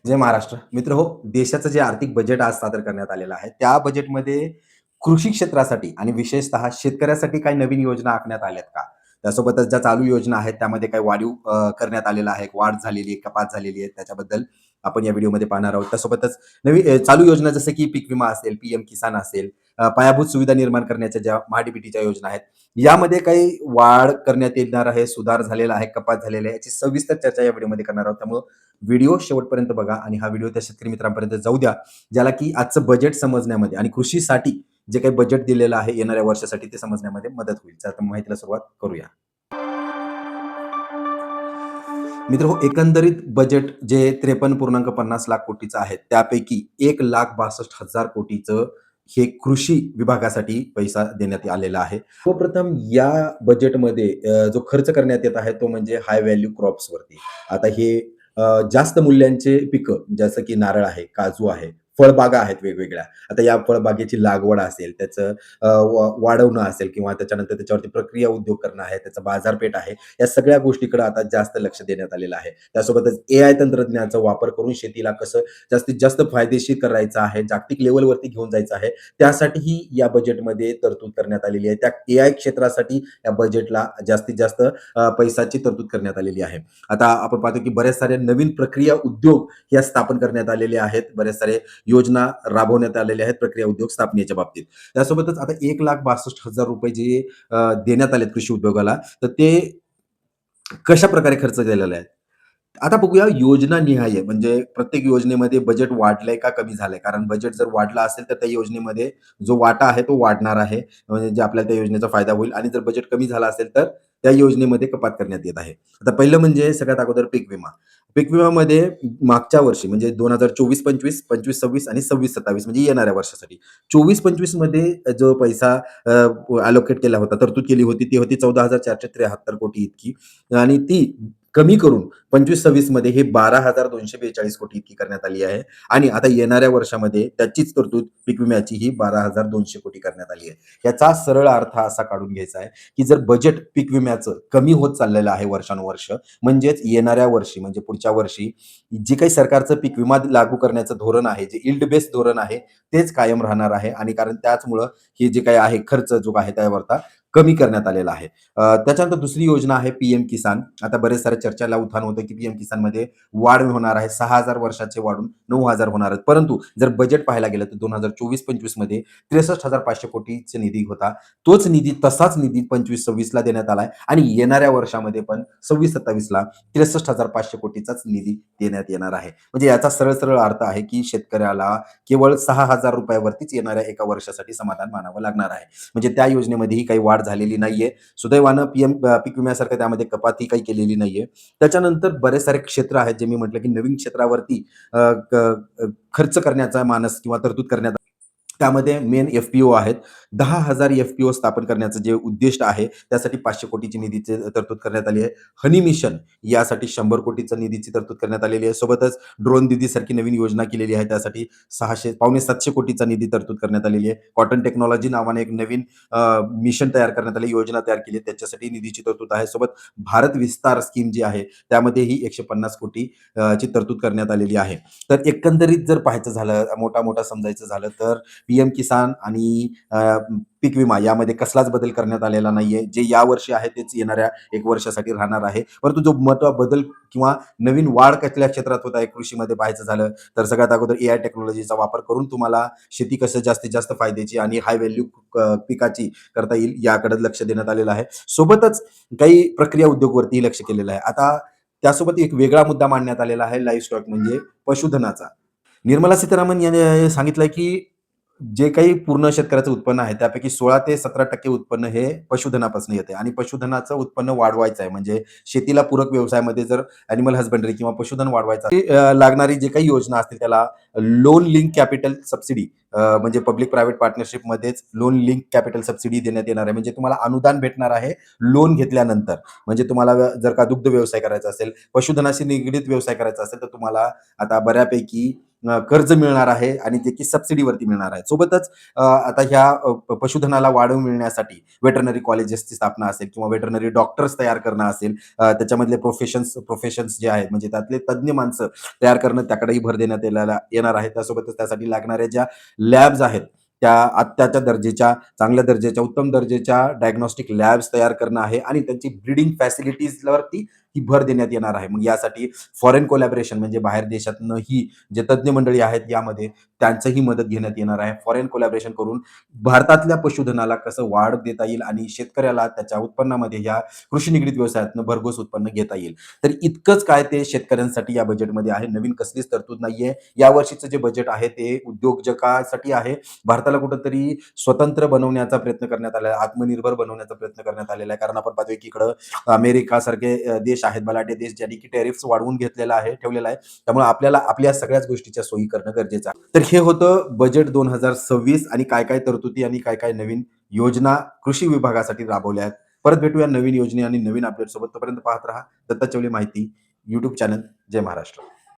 जय महाराष्ट्र. मित्र हो, देशाचं जे आर्थिक बजेट आज सादर करण्यात आलेलं आहे, त्या बजेटमध्ये कृषी क्षेत्रासाठी आणि विशेषतः शेतकऱ्यासाठी काही नवीन योजना आखण्यात आल्यात का? त्यासोबतच ज्या चालू योजना आहेत, त्यामध्ये काही वाढीव करण्यात आलेला आहे, वाढ झालेली आहे, कपात झालेली आहे, त्याच्याबद्दल आपण या व्हिडिओमध्ये पाहणार आहोत. त्यासोबतच चालू योजना जसं की पीक विमा असेल, पीएम किसान असेल, पायाभूत सुविधा निर्माण करण्याच्या ज्या महाडीबीटीच्या योजना आहेत, यामध्ये काही वाढ करण्यात येणार आहे, सुधार झालेला आहे, कपात झालेली आहे, याची सविस्तर चर्चा या व्हिडिओमध्ये करणार आहोत. त्यामुळे व्हिडिओ शेवटपर्यंत बघा आणि हा व्हिडिओ त्या शेतकरी मित्रांपर्यंत जाऊ द्या, ज्याला की आजचं बजेट समजण्यामध्ये आणि कृषीसाठी जे काही बजेट दिलेलं आहे येणाऱ्या वर्षासाठी ते समजण्यामध्ये मदत होईल. तर आता माहितीला सुरुवात करूया. मित्र एकंदरीत बजेट जे 53.50 लाख कोटीचं आहे, त्यापैकी 1,62,60,000 कोटीचं हे कृषी विभागासाठी पैसा देण्यात आलेला आहे. सर्वप्रथम या बजेटमध्ये जो खर्च करण्यात येत आहे, तो म्हणजे हाय व्हॅल्यू क्रॉप्सवरती. आता हे जास्त मूल्यांचे पिकं जसं की नारळ आहे, काजू आहे, फळबागा आहेत वेगवेगळ्या. आता या फळबागेची लागवड असेल, त्याचं वाढवणं असेल किंवा त्याच्यानंतर त्याच्यावरती प्रक्रिया उद्योग करणं आहे, त्याचं बाजारपेठ आहे, या सगळ्या गोष्टीकडे आता जास्त लक्ष देण्यात आलेलं आहे. त्यासोबतच एआय तंत्रज्ञानाचा वापर करून शेतीला कसं जास्तीत जास्त फायदेशीर करायचं आहे, जागतिक लेव्हलवरती घेऊन जायचं आहे, त्यासाठीही या बजेटमध्ये तरतूद करण्यात आलेली आहे. त्या एआय क्षेत्रासाठी या बजेटला जास्तीत जास्त पैशाची तरतूद करण्यात आलेली आहे. आता आपण पाहतो की बऱ्याच साऱ्या नवीन प्रक्रिया उद्योग या स्थापन करण्यात आलेले आहेत. बऱ्याच सारे योजना राबवण्यात आलेल्या आहेत प्रक्रिया उद्योग स्थापनेच्या बाबतीत. त्यासोबतच आता 1,62,60,000 रुपये जे देण्यात आलेत कृषी उद्योगाला, तर ते कशाप्रकारे खर्च केलेला आहे? आता बघूया योजनानिहाय म्हणजे प्रत्येक योजनेमध्ये बजेट वाढलंय का कमी झालंय? कारण बजेट जर वाढला असेल तर त्या योजनेमध्ये जो वाटा आहे तो वाढणार आहे. म्हणजे जे आपल्याला त्या योजनेचा फायदा होईल आणि जर बजेट कमी झाला असेल तर त्या योजनेमध्ये कपात करण्यात येत आहे. आता पहिलं म्हणजे सगळ्यात अगोदर पीक विमा. पीक विम्यामध्ये मागच्या वर्षी म्हणजे 2024-25, 25-26 आणि 26-27 म्हणजे येणाऱ्या वर्षासाठी. 24-25 मध्ये जो पैसा अलोकेट केला होता, तरतूद केली होती, ती होती 14,473 कोटी इतकी आणि ती कमी करून 25-26 मध्ये हे 12,242 कोटी इतकी करण्यात आली आहे आणि आता येणाऱ्या वर्षामध्ये त्याचीच तरतूद पीक विम्याची ही 12,200 कोटी करण्यात आली आहे. याचा सरळ अर्थ असा काढून घ्यायचा आहे, की जर बजेट पीक विम्याचं कमी होत चाललेलं आहे वर्षानुवर्ष, म्हणजेच येणाऱ्या वर्षी म्हणजे पुढच्या वर्षी जे काही सरकारचं पीक विमा लागू करण्याचं धोरण आहे, जे यील्ड बेस्ड धोरण आहे, तेच कायम राहणार आहे आणि कारण त्याचमुळं हे जे काही आहे खर्च जो आहे त्यावरचा कमी करण्यात आलेला आहे. त्याच्यानंतर दुसरी योजना आहे पीएम किसान. आता बरेच साऱ्या चर्चेला उत्थान होतं, की पीएम किसानमध्ये वाढ होणार आहे. 6,000 वर्षाचे वाढून 9,000 होणार आहेत. परंतु जर बजेट पाहायला गेलं तर 2024-25 मध्ये 63,500 कोटीचा निधी होता. तोच निधी तसाच निधी 25-26 ला देण्यात आलाय आणि येणाऱ्या वर्षामध्ये पण 26-27 ला 63,500 कोटीचाच निधी देण्यात येणार आहे. म्हणजे याचा सरळ-सरळ अर्थ आहे, की शेतकऱ्याला केवळ 6,000 रुपयावरतीच येणाऱ्या एका वर्षासाठी समाधान मानावं लागणार आहे. म्हणजे त्या योजनेमध्येही काही वाढ झालेली नाहीये. सुदैवानं पीक विम्यासारखं त्यामध्ये कपातही काही केलेली नाहीये. त्याच्यानंतर बरेच सारे क्षेत्र आहेत, जे मी म्हटलं, की नवीन क्षेत्रावरती अ, क खर्च करण्याचा मानस किंवा तरतूद करण्यात त्यामध्ये मेन एफ-पी-ओ आहेत. 10,000 एफ-पी-ओ स्थापन करण्याचं जे उद्दिष्ट आहे, त्यासाठी 500 कोटीची निधीची तरतूद करण्यात आली आहे. हनी मिशन यासाठी 100 कोटीचा निधीची तरतूद करण्यात आलेली आहे. सोबतच ड्रोन दीदीसारखी नवीन योजना केलेली आहे. त्यासाठी 600 पावणे 700 कोटीचा निधी तरतूद करण्यात आलेली आहे. कॉटन टेक्नॉलॉजी नावाने एक नवीन मिशन तयार करण्यात आली, योजना तयार केली. त्याच्यासाठी निधीची तरतूद आहे. सोबत भारत विस्तार स्कीम जी आहे, त्यामध्येही 150 कोटी ची तरतूद करण्यात आलेली आहे. तर एकंदरीत जर पाहायचं झालं, मोठा-मोठा समजायचं झालं तर पीएम किसान आणि पीक विमा यामध्ये कसलाच बदल करण्यात आलेला नाहीये. जे यावर्षी आहे तेच येणाऱ्या 1 वर्षासाठी राहणार आहे. परंतु जो मोठा बदल किंवा नवीन वाढ कुठल्या क्षेत्रात होत आहे कृषीमध्ये पाहायचं झालं, तर सगळ्यात अगोदर एआय टेक्नॉलॉजीचा वापर करून तुम्हाला शेती कसं जास्तीत जास्त फायद्याची आणि हाय व्हॅल्यू पिकाची करता येईल याकडे लक्ष देण्यात आलेलं आहे. सोबतच काही प्रक्रिया उद्योगवरतीही लक्ष केलेलं आहे. आता त्यासोबत एक वेगळा मुद्दा मांडण्यात आलेला आहे लाईव्हस्टॉक म्हणजे पशुधनाचा. निर्मला सीतारामन यांनी सांगितलंय, की जे काही पूर्ण शेतकऱ्याचं उत्पन्न आहे, त्यापैकी 16 ते 17% उत्पन्न हे पशुधनापासून येते आणि पशुधनाचं उत्पन्न वाढवायचं आहे. म्हणजे शेतीला पूरक व्यवसायामध्ये जर ॲनिमल हसबंडरी किंवा पशुधन वाढवायचं असेल, लागणारी जी काही योजना असतील त्याला लोन लिंक कॅपिटल सबसिडी म्हणजे पब्लिक प्रायव्हेट पार्टनरशिपमध्येच लोन लिंक कॅपिटल सबसिडी देण्यात येणार आहे. म्हणजे तुम्हाला अनुदान भेटणार आहे लोन घेतल्यानंतर. म्हणजे तुम्हाला जर का दुग्ध व्यवसाय करायचा असेल, पशुधनाशी निगडीत व्यवसाय करायचा असेल, तर तुम्हाला आता बऱ्यापैकी कर्ज मिळणार आहे आणि जे की सबसिडीवरती मिळणार आहे. सोबतच आता ह्या पशुधनाला वाढव मिळण्यासाठी वेटरनरी कॉलेजेसची स्थापना असेल किंवा वेटरनरी डॉक्टर्स तयार करणं असेल, त्याच्यामधले प्रोफेशन्स जे आहेत म्हणजे त्यातले तज्ञ माणसं तयार करणं त्याकडेही भर देण्यात येणार आहे. त्यासोबतच त्यासाठी लागणाऱ्या ज्या लॅब्स आहेत, त्या आत्ताच्या दर्जाच्या, चांगल्या दर्जाच्या, उत्तम दर्जाच्या डायग्नोस्टिक लॅब्स तयार करणं आहे आणि त्यांची ब्रीडिंग फॅसिलिटीजवरती ही भर देण्यात येणार आहे. मग यासाठी फॉरेन कोलॅबोरेशन म्हणजे बाहेर देशातनंही जे तज्ञ मंडळी आहेत यामध्ये त्यांचंही मदत घेण्यात येणार आहे. फॉरेन कोलॅबोरेशन करून भारतातल्या पशुधनाला कसं वाढ देता येईल आणि शेतकऱ्याला त्याच्या उत्पन्नामध्ये या कृषी निगडीत व्यवसायातनं भरघोस उत्पन्न घेता येईल. तर इतकंच काय ते शेतकऱ्यांसाठी या बजेटमध्ये आहे. नवीन कसलीच तरतूद नाहीये. यावर्षीचं जे बजेट आहे ते उद्योजकासाठी आहे. भारताला कुठेतरी स्वतंत्र बनवण्याचा प्रयत्न करण्यात आला आहे. आत्मनिर्भर बनवण्याचा प्रयत्न करण्यात आलेला आहे. कारण आपण पाहतोय की इकडं अमेरिकासारखे देश आहेत, बलाढ्य देश ज्यांनी की टॅरिफ्स वाढवून घेतलेला आहे, ठेवलेला आहे. त्यामुळे आपल्याला आपल्या सगळ्याच गोष्टीच्या सोयी करणं गरजेचं आहे. तर हे होतं बजेट 2026 आणि काय-काय तरतुदी आणि काय-काय नवीन योजना कृषी विभागासाठी राबवल्या आहेत. परत भेटूया नवीन योजने आणि नवीन अपडेटसोबत. तोपर्यंत पाहत रहा दत्ता चौले माहिती YouTube चॅनल. जय महाराष्ट्र.